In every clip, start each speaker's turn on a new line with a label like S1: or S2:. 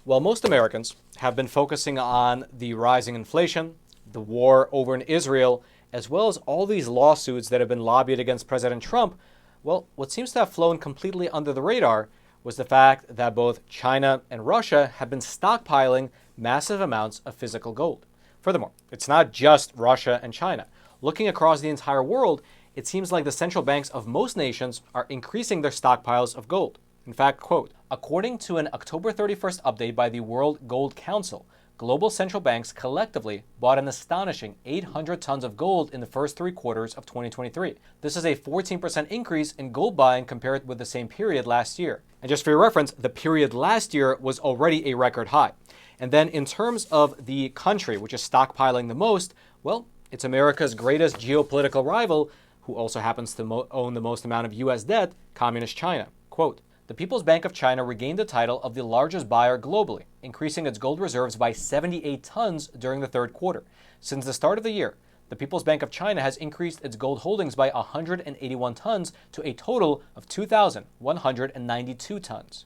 S1: Well, most Americans have been focusing on the rising inflation, the war over in Israel, as well as all these lawsuits that have been lobbied against President Trump. Well, what seems to have flown completely under the radar was the fact that both China and Russia have been stockpiling massive amounts of physical gold. Furthermore, it's not just Russia and China. Looking across the entire world, it seems like the central banks of most nations are increasing their stockpiles of gold. In fact, quote, according to an October 31st update by the World Gold Council, global central banks collectively bought an astonishing 800 tons of gold in the first 3 quarters of 2023. This is a 14% increase in gold buying compared with the same period last year. And just for your reference, the period last year was already a record high. And then in terms of the country which is stockpiling the most, well, it's America's greatest geopolitical rival, who also happens to own the most amount of U.S. debt, Communist China. Quote, the People's Bank of China regained the title of the largest buyer globally, increasing its gold reserves by 78 tons during the 3rd quarter. Since the start of the year, the People's Bank of China has increased its gold holdings by 181 tons to a total of 2,192 tons.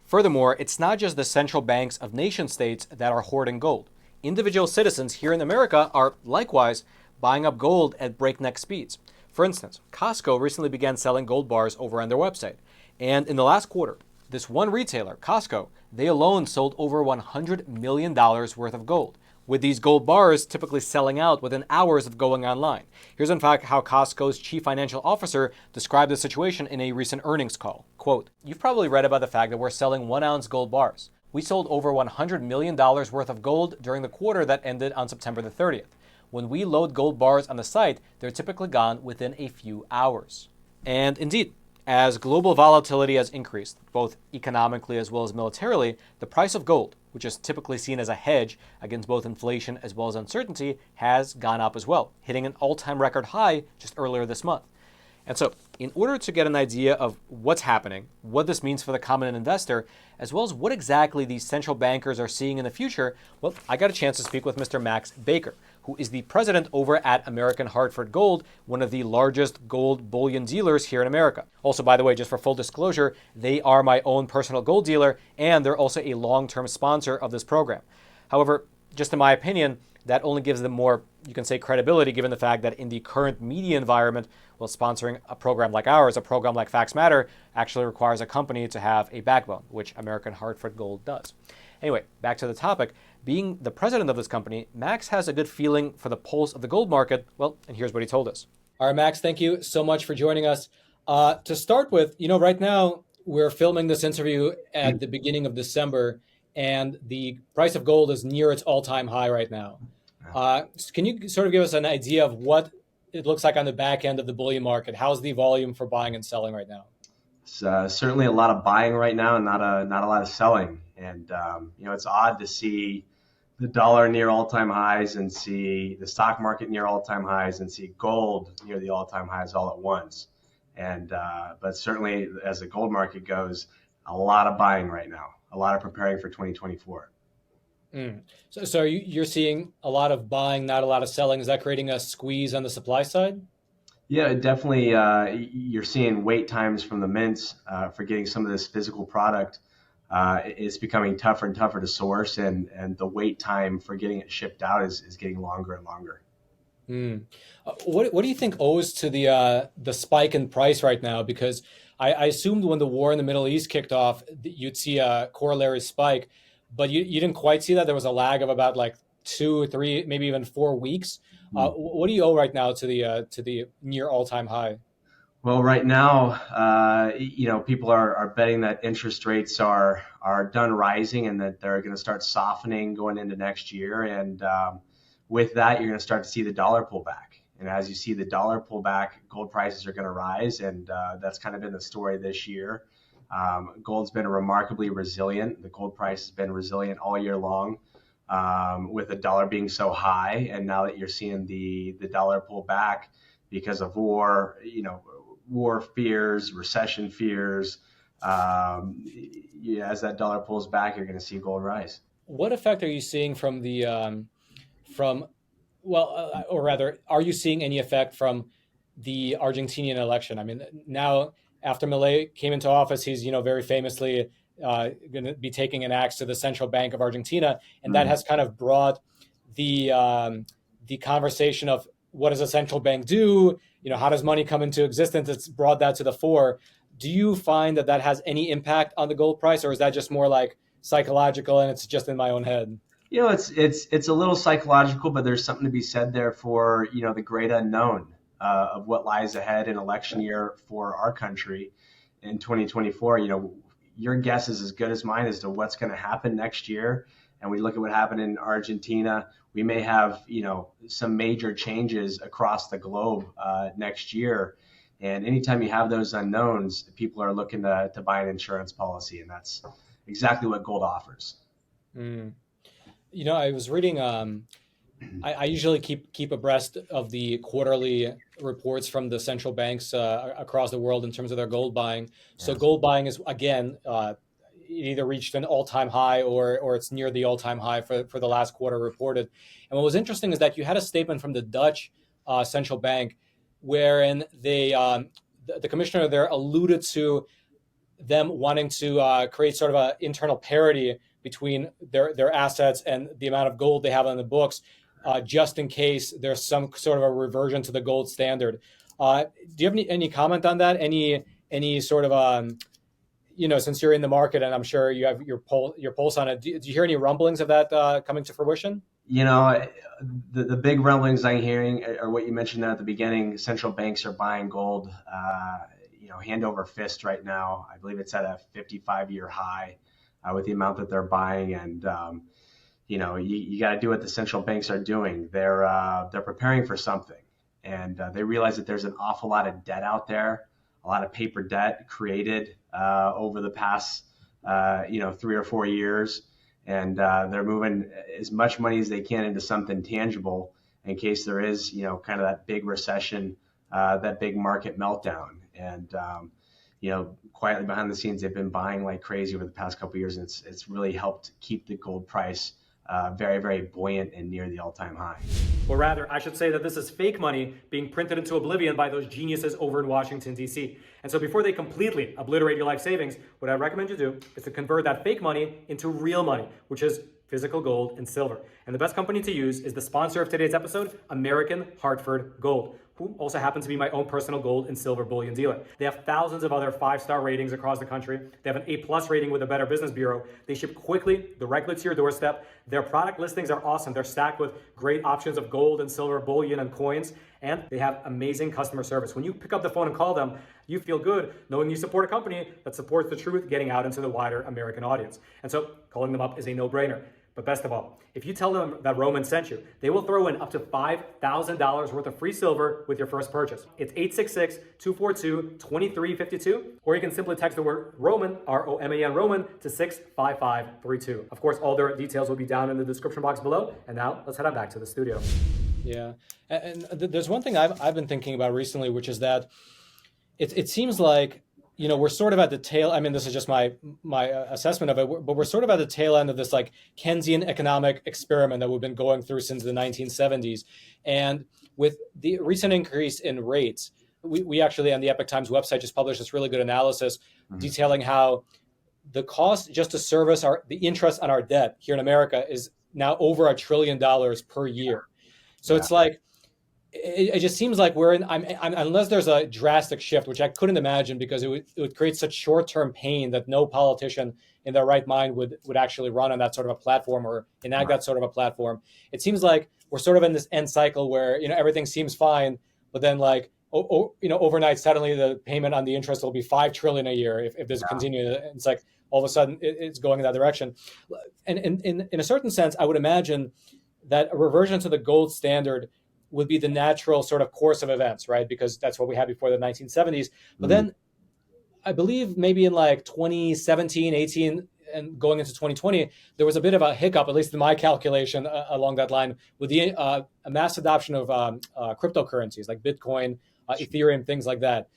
S1: Furthermore, it's not just the central banks of nation states that are hoarding gold. Individual citizens here in America are likewise buying up gold at breakneck speeds. For instance, Costco recently began selling gold bars over on their website. And in the last quarter, this one retailer, Costco, they alone sold over $100 million worth of gold, with these gold bars typically selling out within hours of going online. Here's in fact how Costco's chief financial officer described the situation in a recent earnings call. Quote, you've probably read about the fact that we're selling 1-ounce gold bars. We sold over $100 million worth of gold during the quarter that ended on September the 30th. When we load gold bars on the site, they're typically gone within a few hours. And indeed, as global volatility has increased, both economically as well as militarily, the price of gold, which is typically seen as a hedge against both inflation as well as uncertainty, has gone up as well, hitting an all-time record high just earlier this month. And so, in order to get an idea of what's happening, what this means for the common investor, as well as what exactly these central bankers are seeing in the future, well, I got a chance to speak with Mr. Max Baecker, who is the president over at American Hartford Gold, one of the largest gold bullion dealers here in America. Also, by the way, just for full disclosure, they are my own personal gold dealer, and they're also a long-term sponsor of this program. However, just in my opinion, that only gives them more, you can say, credibility, given the fact that in the current media environment, well, sponsoring a program like ours, a program like Facts Matter, actually requires a company to have a backbone, which American Hartford Gold does. Anyway, back to the topic. Being the president of this company, Max has a good feeling for the pulse of the gold market. Well, and here's what he told us. All right, Max, thank you so much for joining us. To start with, right now we're filming this interview at the beginning of December, and the price of gold is near its all-time high right now. Can you sort of give us an idea of what it looks like on the back end of the bullion market? How's the volume for buying and selling right now?
S2: It's certainly a lot of buying right now and not a lot of selling. And, it's odd to see the dollar near all-time highs and see the stock market near all-time highs and see gold near the all-time highs all at once. And but certainly as the gold market goes, a lot of buying right now, a lot of preparing for 2024.
S1: So you're seeing a lot of buying, not a lot of selling. Is that creating a squeeze on the supply side?
S2: Yeah, definitely. You're seeing wait times from the mints for getting some of this physical product. It's becoming tougher and tougher to source, and the wait time for getting it shipped out is getting longer and longer.
S1: What do you think owes to the spike in price right now? Because I assumed when the war in the Middle East kicked off, you'd see a corollary spike, but you didn't quite see that. There was a lag of about like 2, 3, maybe even 4 weeks. What do you owe right now to the near all-time high?
S2: Well, right now, people are betting that interest rates are done rising and that they're going to start softening going into next year. And with that, you're going to start to see the dollar pull back. And as you see the dollar pull back, gold prices are going to rise. And that's kind of been the story this year. Gold's been remarkably resilient. The gold price has been resilient all year long, with the dollar being so high. And now that you're seeing the dollar pull back because of war, war fears, recession fears, as that dollar pulls back, you're going to see gold rise.
S1: What effect are you seeing from or rather, are you seeing any effect from the Argentinian election? I mean, now after Milei came into office, he's, very famously going to be taking an axe to the Central Bank of Argentina, and that
S2: Mm.
S1: has kind of brought the conversation of what does a central bank do? How does money come into existence? It's brought that to the fore. Do you find that that has any impact on the gold price, or is that just more like psychological and it's just in my own head?
S2: It's a little psychological, but there's something to be said there for the great unknown of what lies ahead in election year for our country in 2024. Your guess is as good as mine as to what's going to happen next year. And we look at what happened in Argentina. We may have some major changes across the globe next year. And anytime you have those unknowns, people are looking to buy an insurance policy, and that's exactly what gold offers.
S1: Mm. I was reading. I usually keep abreast of the quarterly reports from the central banks across the world in terms of their gold buying. So
S2: Yeah.
S1: gold buying is again it either reached an all-time high or it's near the all-time high for the last quarter reported. And what was interesting is that you had a statement from the Dutch central bank wherein the commissioner there alluded to them wanting to create sort of an internal parity between their assets and the amount of gold they have on the books, just in case there's some sort of a reversion to the gold standard. Do you have any comment on that? Any sort of since you're in the market and I'm sure you have your pulse on it. Do you hear any rumblings of that coming to fruition?
S2: You know, the big rumblings I'm hearing are what you mentioned there at the beginning. Central banks are buying gold, hand over fist right now. I believe it's at a 55-year high with the amount that they're buying. And, you got to do what the central banks are doing. They're preparing for something. And they realize that there's an awful lot of debt out there, a lot of paper debt created over the past, 3 or 4 years. And they're moving as much money as they can into something tangible in case there is, kind of that big recession, that big market meltdown. And, quietly behind the scenes, they've been buying like crazy over the past couple of years. And it's really helped keep the gold price very, very buoyant and near the all-time high.
S1: Or rather, I should say that this is fake money being printed into oblivion by those geniuses over in Washington, D.C. And so before they completely obliterate your life savings, what I recommend you do is to convert that fake money into real money, which is physical gold and silver. And the best company to use is the sponsor of today's episode, American Hartford Gold, who also happens to be my own personal gold and silver bullion dealer. They have thousands of other 5-star ratings across the country. They have an A+ rating with the Better Business Bureau. They ship quickly, directly to your doorstep. Their product listings are awesome. They're stacked with great options of gold and silver bullion and coins, and they have amazing customer service. When you pick up the phone and call them, you feel good knowing you support a company that supports the truth getting out into the wider American audience. And so calling them up is a no-brainer. But best of all, if you tell them that Roman sent you, they will throw in up to $5,000 worth of free silver with your first purchase. It's 866-242-2352, or you can simply text the word Roman, R-O-M-A-N, Roman, to 65532. Of course, all their details will be down in the description box below. And now let's head on back to the studio. Yeah, and there's one thing I've been thinking about recently, which is that it seems like we're sort of at the tail. I mean, this is just my assessment of it, but we're sort of at the tail end of this like Keynesian economic experiment that we've been going through since the 1970s. And with the recent increase in rates, we actually on the Epoch Times website just published this really good analysis detailing how the cost just to service the interest on our debt here in America is now over $1 trillion per year. So It's like, it just seems like we're in, unless there's a drastic shift, which I couldn't imagine because it would create such short-term pain that no politician in their right mind would actually run on that sort of a platform or enact that sort of a platform. It seems like we're sort of in this end cycle where, everything seems fine, but then like, overnight, suddenly the payment on the interest will be $5 trillion a year if there's a continue. It's like all of a sudden it's going in that direction. And in a certain sense, I would imagine that a reversion to the gold standard would be the natural sort of course of events, right? Because that's what we had before the 1970s. But then I believe maybe in like 2017, 18, and going into 2020, there was a bit of a hiccup, at least in my calculation along that line, with the a mass adoption of cryptocurrencies like Bitcoin, Ethereum, things like that.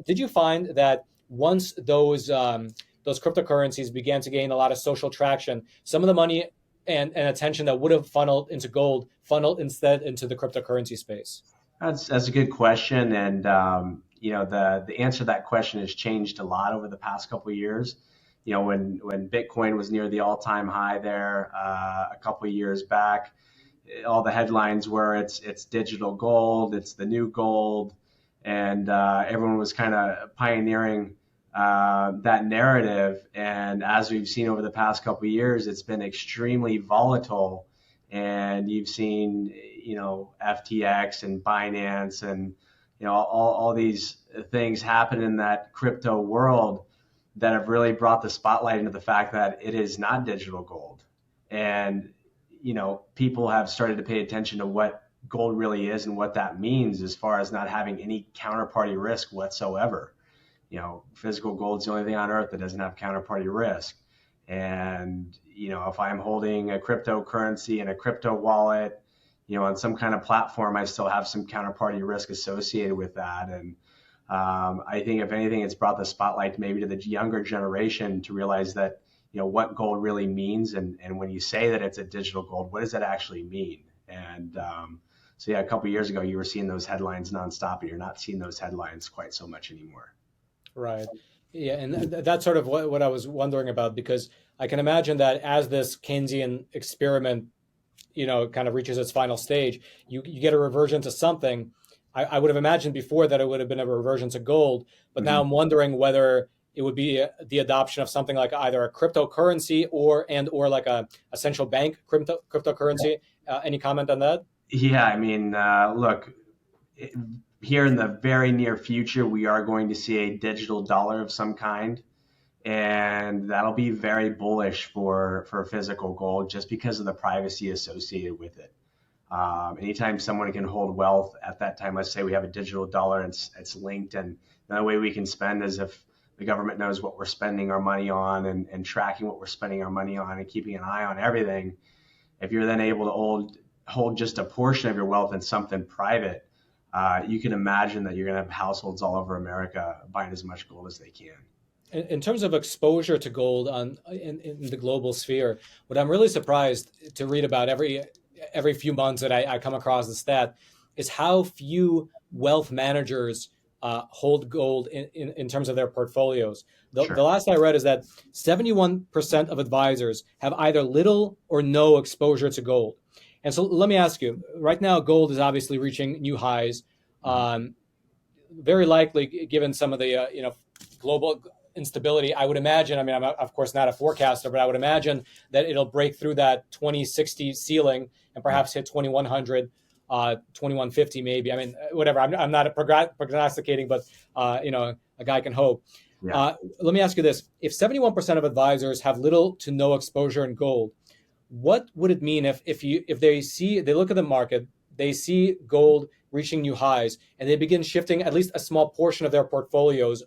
S1: Did you find that once those cryptocurrencies began to gain a lot of social traction, some of the money and attention that would have funneled into gold funneled instead into the cryptocurrency space?
S2: That's a good question, and the answer to that question has changed a lot over the past couple of years. when Bitcoin was near the all-time high there a couple of years back, all the headlines were it's digital gold, it's the new gold, and everyone was kind of pioneering that narrative. And as we've seen over the past couple of years, it's been extremely volatile. And you've seen, FTX and Binance and all these things happen in that crypto world that have really brought the spotlight into the fact that it is not digital gold. And people have started to pay attention to what gold really is and what that means as far as not having any counterparty risk whatsoever. Physical gold is the only thing on earth that doesn't have counterparty risk. And, if I'm holding a cryptocurrency in a crypto wallet, on some kind of platform, I still have some counterparty risk associated with that. And I think if anything, it's brought the spotlight maybe to the younger generation to realize that, what gold really means. And when you say that it's a digital gold, what does that actually mean? And so, yeah, a couple of years ago, you were seeing those headlines nonstop, and you're not seeing those headlines quite so much anymore.
S1: Right. Yeah, and that's sort of what I was wondering about, because I can imagine that as this Keynesian experiment, kind of reaches its final stage, you get a reversion to something. I would have imagined before that it would have been a reversion to gold, but now I'm wondering whether it would be the adoption of something like either a cryptocurrency or like a central bank cryptocurrency. Any comment on that?
S2: Yeah, I mean, look, here in the very near future, we are going to see a digital dollar of some kind, and that'll be very bullish for physical gold just because of the privacy associated with it. Anytime someone can hold wealth at that time, let's say we have a digital dollar and it's linked, and the only way we can spend is if the government knows what we're spending our money on and tracking what we're spending our money on and keeping an eye on everything. If you're then able to hold just a portion of your wealth in something private, you can imagine that you're going to have households all over America buying as much gold as they can.
S1: In terms of exposure to gold in the global sphere, what I'm really surprised to read about every few months that I come across the stat is how few wealth managers hold gold in terms of their portfolios.
S2: Sure.
S1: The last I read is that 71% of advisors have either little or no exposure to gold. And so let me ask you, right now, gold is obviously reaching new highs, very likely given some of the global instability. I would imagine, I mean, I'm of course not a forecaster, but I would imagine that it'll break through that 2060 ceiling and perhaps hit 2100, 2150 maybe. I mean, whatever. I'm not prognosticating, but a guy can hope.
S2: Yeah.
S1: Let me ask you this: if 71% of advisors have little to no exposure in gold, what would it mean if they look at the market, they see gold reaching new highs, and they begin shifting at least a small portion of their portfolios,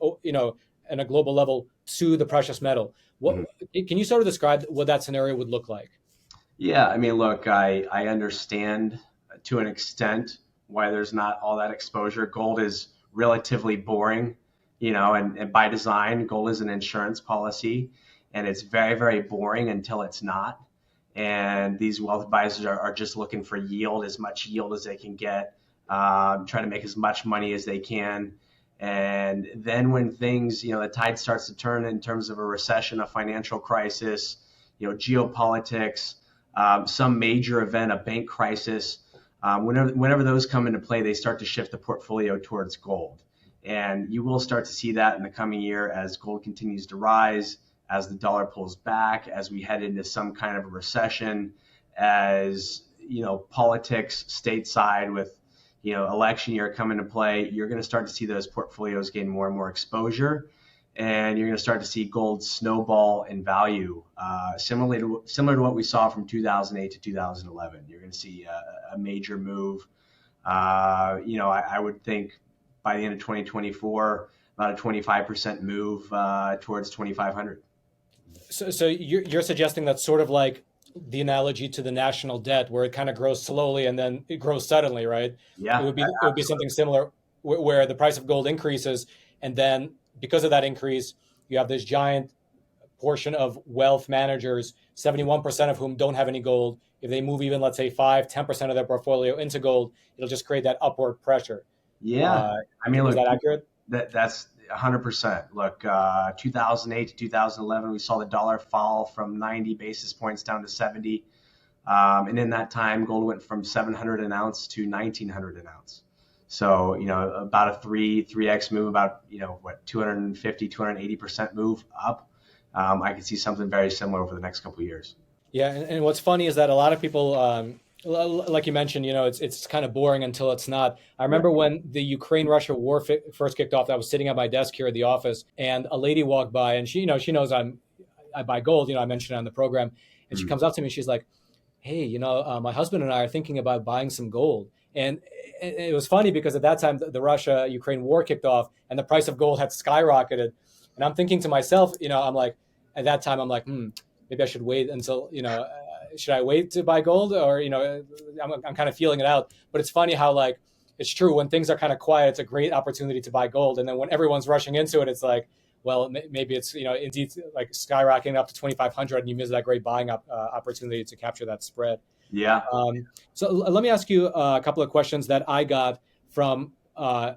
S1: at a global level, to the precious metal? What can you sort of describe what that scenario would look like?
S2: Yeah, I mean, look, I understand to an extent why there's not all that exposure. Gold is relatively boring, and by design, gold is an insurance policy, and it's very, very boring until it's not. And these wealth advisors are just looking for yield, as much yield as they can get, trying to make as much money as they can. And then when things, the tide starts to turn in terms of a recession, a financial crisis, geopolitics, some major event, a bank crisis, whenever those come into play, they start to shift the portfolio towards gold. And you will start to see that in the coming year as gold continues to rise, as the dollar pulls back, as we head into some kind of a recession, as politics stateside with election year come into play, you're going to start to see those portfolios gain more and more exposure, and you're going to start to see gold snowball in value, similar to what we saw from 2008 to 2011. You're going to see a major move. I would think by the end of 2024, about a 25% move towards 2,500.
S1: So you're suggesting that's sort of like the analogy to the national debt, where it kind of grows slowly and then it grows suddenly, right?
S2: Yeah,
S1: it would be something similar, where the price of gold increases, and then because of that increase, you have this giant portion of wealth managers, 71% of whom don't have any gold. If they move even, let's say, 5-10% of their portfolio into gold, it'll just create that upward pressure.
S2: Yeah, I mean, look,
S1: is that accurate?
S2: That's 100%. Look, 2008 to 2011, we saw the dollar fall from 90 basis points down to 70. And in that time, gold went from 700 an ounce to 1900 an ounce. So, about a 3x move, about, 250, 280% move up. I could see something very similar over the next couple of years.
S1: Yeah, and what's funny is that a lot of people, like you mentioned, it's kind of boring until it's not. I
S2: Yeah.
S1: remember when the Ukraine-Russia war first kicked off. I was sitting at my desk here at the office, and a lady walked by, and she knows I buy gold. I mentioned it on the program, and she
S2: Mm.
S1: comes up to me, she's like, "Hey, my husband and I are thinking about buying some gold." And it was funny because at that time the Russia-Ukraine war kicked off, and the price of gold had skyrocketed. And I'm thinking to myself, I'm like, at that time, I'm like, maybe I should wait until, should I wait to buy gold, or, I'm kind of feeling it out. But it's funny how, like, it's true when things are kind of quiet, it's a great opportunity to buy gold. And then when everyone's rushing into it, it's like, well, maybe it's, indeed like skyrocketing up to 2,500 and you miss that great buying opportunity to capture that spread.
S2: Yeah.
S1: So let me ask you a couple of questions that I got from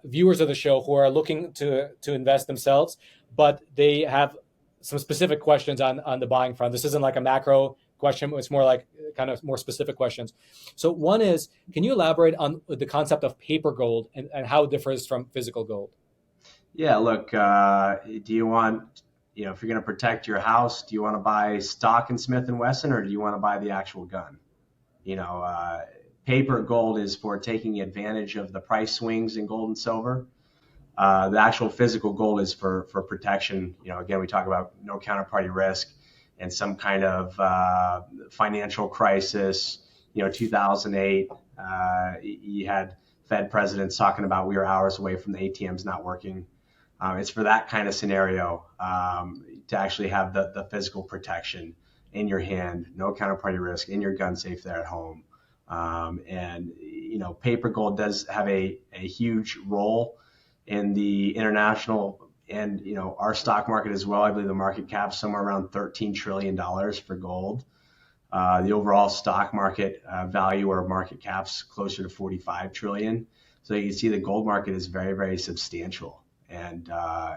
S1: viewers of the show who are looking to invest themselves, but they have some specific questions on the buying front. This isn't like a macro question; it's more like kind of more specific questions. So one is, can you elaborate on the concept of paper gold and how it differs from physical gold?
S2: Yeah. Look, do you want, if you're going to protect your house, do you want to buy stock in Smith and Wesson, or do you want to buy the actual gun? You know, uh, Paper gold is for taking advantage of the price swings in gold and silver. The actual physical gold is for protection. Again, we talk about no counterparty risk and some kind of financial crisis. 2008, you had Fed presidents talking about we were hours away from the ATMs not working. It's for that kind of scenario to actually have the physical protection in your hand, no counterparty risk, in your gun safe there at home. And paper gold does have a huge role in the international and our stock market as well. I believe the market cap somewhere around $13 trillion for gold. The overall stock market value or market cap's closer to 45 trillion. So you can see the gold market is very, very substantial. And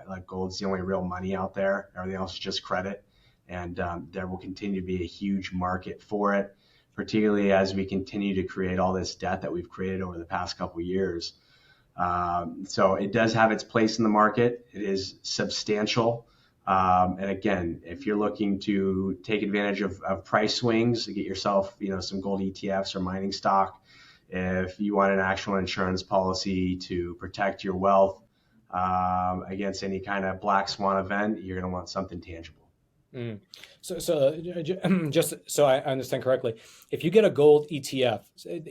S2: like gold's the only real money out there. Everything else is just credit. And there will continue to be a huge market for it, particularly as we continue to create all this debt that we've created over the past couple of years. So it does have its place in the market. It is substantial. And again, if you're looking to take advantage of price swings, get yourself, some gold ETFs or mining stock. If you want an actual insurance policy to protect your wealth against any kind of black swan event, you're going to want something tangible.
S1: Mm. Just so I understand correctly, if you get a gold ETF,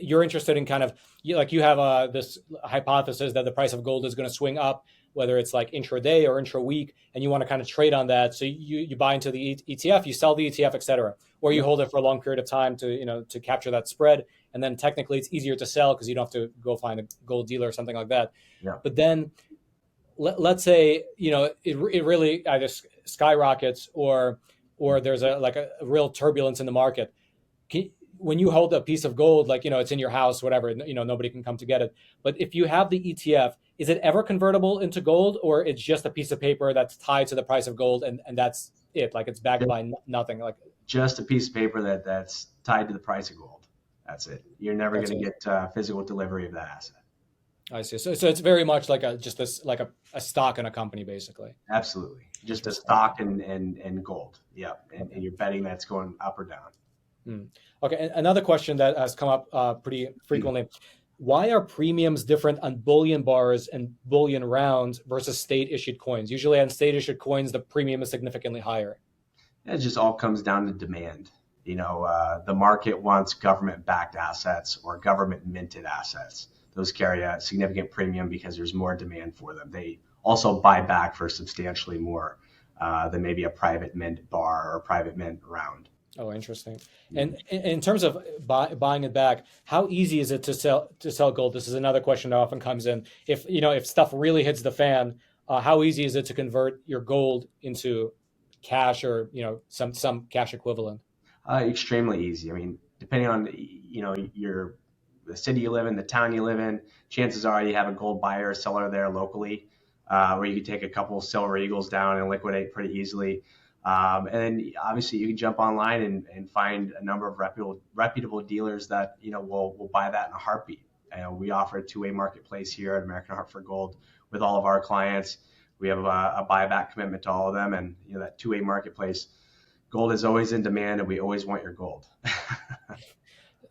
S1: you're interested in kind of you have this hypothesis that the price of gold is going to swing up, whether it's like intraday or intra-week, and you want to kind of trade on that. So you buy into the ETF, you sell the ETF, et cetera, or you
S2: Yeah.
S1: hold it for a long period of time to capture that spread. And then technically it's easier to sell because you don't have to go find a gold dealer or something like that.
S2: Yeah.
S1: But then let's say it really either skyrockets or there's a real turbulence in the market. When you hold a piece of gold, like it's in your house, whatever, nobody can come to get it. But if you have the ETF, is it ever convertible into gold, or it's just a piece of paper that's tied to the price of gold, and that's it? Like it's backed by nothing. Like
S2: Just a piece of paper that's tied to the price of gold. That's it. You're never
S1: that's
S2: going to
S1: it.
S2: get physical delivery of that asset.
S1: I see. So it's very much like just this like a stock in a company, basically.
S2: Absolutely. Just a
S1: Interesting.
S2: stock and gold. Yep. And you're betting that's going up or down.
S1: Hmm. Okay, another question that has come up pretty frequently. Why are premiums different on bullion bars and bullion rounds versus state issued coins? Usually on state issued coins, the premium is significantly higher.
S2: It just all comes down to demand. The market wants government backed assets or government minted assets. Those carry a significant premium because there's more demand for them. They also buy back for substantially more than maybe a private mint bar or private mint round.
S1: Oh, interesting. And in terms of buying it back, how easy is it to sell gold? This is another question that often comes in. If stuff really hits the fan, how easy is it to convert your gold into cash or some cash equivalent?
S2: Extremely easy. I mean, depending on the city you live in, the town you live in, chances are you have a gold buyer or seller there locally. where you can take a couple silver eagles down and liquidate pretty easily. And then obviously you can jump online and find a number of reputable dealers that will buy that in a heartbeat. We offer a two-way marketplace here at American Hartford Gold with all of our clients. We have a buyback commitment to all of them, and that two-way marketplace. Gold is always in demand, and we always want your gold.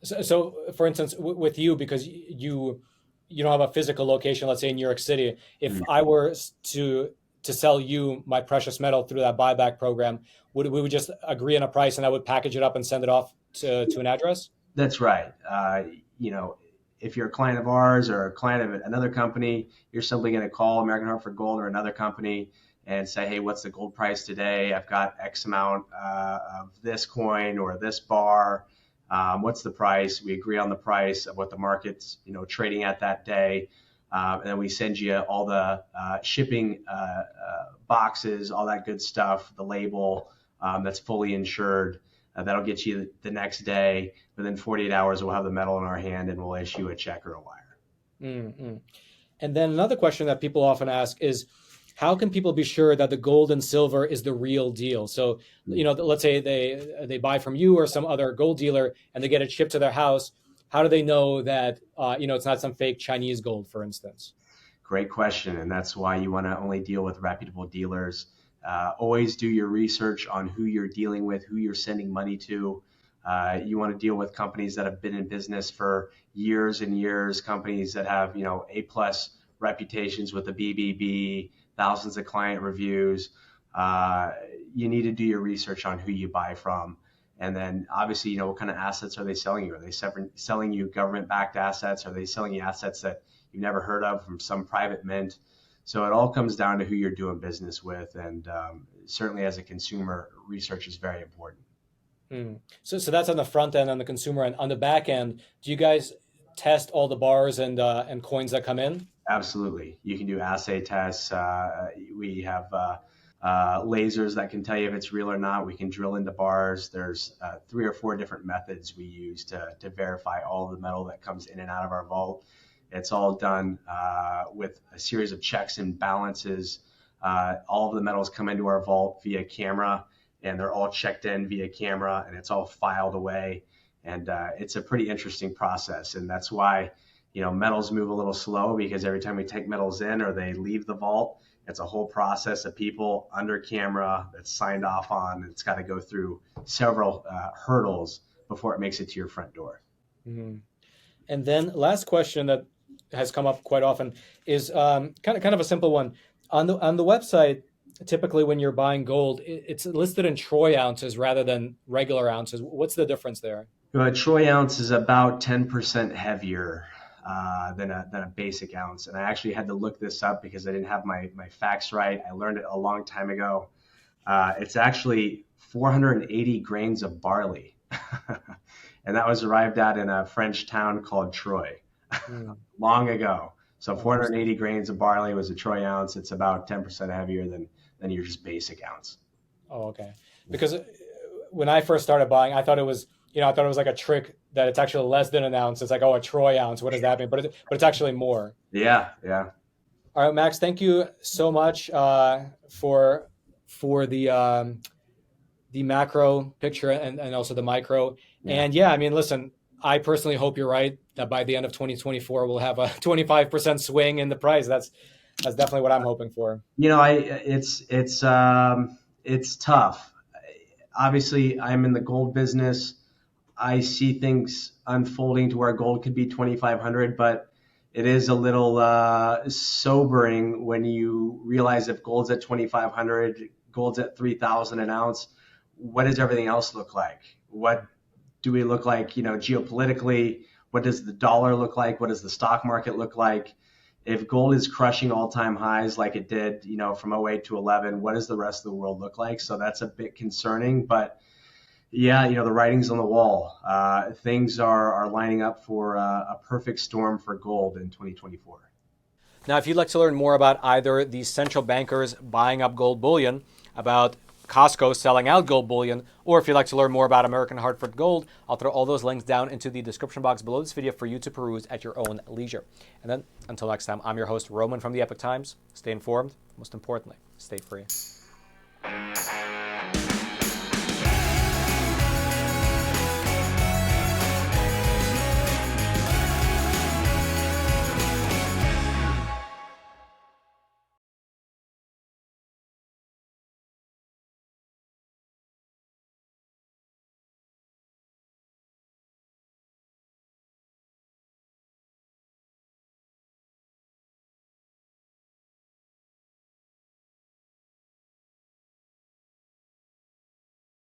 S1: So, for instance, with you, because you don't have a physical location, let's say in New York City, if I were to sell you my precious metal through that buyback program, we would just agree on a price and I would package it up and send it off to an address?
S2: That's right. If you're a client of ours or a client of another company, you're simply going to call American Hartford Gold or another company and say, hey, what's the gold price today? I've got X amount of this coin or this bar. What's the price? We agree on the price of what the market's trading at that day. And then we send you all the shipping boxes, all that good stuff, the label that's fully insured. That'll get you the next day. Within 48 hours, we'll have the metal in our hand and we'll issue a check or a wire.
S1: Mm-hmm. And then another question that people often ask is, how can people be sure that the gold and silver is the real deal? So, let's say they buy from you or some other gold dealer and they get it shipped to their house. How do they know that, it's not some fake Chinese gold, for instance?
S2: Great question. And that's why you want to only deal with reputable dealers. Always do your research on who you're dealing with, who you're sending money to. You want to deal with companies that have been in business for years and years, companies that have, A+ reputations with the BBB, thousands of client reviews. You need to do your research on who you buy from. And then obviously, what kind of assets are they selling you? Are they selling you government-backed assets? Are they selling you assets that you've never heard of from some private mint? So it all comes down to who you're doing business with. And certainly as a consumer, research is very important.
S1: So that's on the front end, on the consumer end. On the back end, do you guys test all the bars and coins that come in?
S2: Absolutely. You can do assay tests. We have lasers that can tell you if it's real or not. We can drill into bars. There's 3 or 4 different methods we use to verify all the metal that comes in and out of our vault. It's all done with a series of checks and balances. All of the metals come into our vault via camera, and they're all checked in via camera, and it's all filed away. And it's a pretty interesting process, and that's why metals move a little slow, because every time we take metals in or they leave the vault, it's a whole process of people under camera that's signed off on. It's got to go through several hurdles before it makes it to your front door.
S1: Mm-hmm. And then last question that has come up quite often is kind of a simple one. On the website, typically when you're buying gold, it's listed in troy ounces rather than regular ounces. What's the difference there?
S2: A troy ounce is about 10% heavier than a basic ounce. And I actually had to look this up because I didn't have my facts right. I learned it a long time ago. It's actually 480 grains of barley. And that was arrived at in a French town called Troy long ago. So 480 grains of barley was a troy ounce. It's about 10% heavier than your just basic ounce.
S1: Oh, okay. Because when I first started buying, I thought it was like a trick that it's actually less than an ounce. It's like, oh, a troy ounce. What does that mean? But it's actually more.
S2: Yeah.
S1: All right, Max, thank you so much for the macro picture and also the micro. Yeah. And yeah, I mean, listen, I personally hope you're right that by the end of 2024, we'll have a 25% swing in the price. That's definitely what I'm hoping for.
S2: It's tough. Obviously, I'm in the gold business. I see things unfolding to where gold could be 2,500, but it is a little sobering when you realize if gold's at 2,500, gold's at 3,000 an ounce, what does everything else look like? What do we look like, geopolitically? What does the dollar look like? What does the stock market look like? If gold is crushing all-time highs like it did, from 08 to 11, what does the rest of the world look like? So that's a bit concerning, but yeah, the writing's on the wall. Things are lining up for a perfect storm for gold in 2024.
S1: Now, if you'd like to learn more about either the central bankers buying up gold bullion, about Costco selling out gold bullion, or if you'd like to learn more about American Hartford Gold, I'll throw all those links down into the description box below this video for you to peruse at your own leisure. And then, until next time, I'm your host, Roman from the Epoch Times. Stay informed. Most importantly, stay free.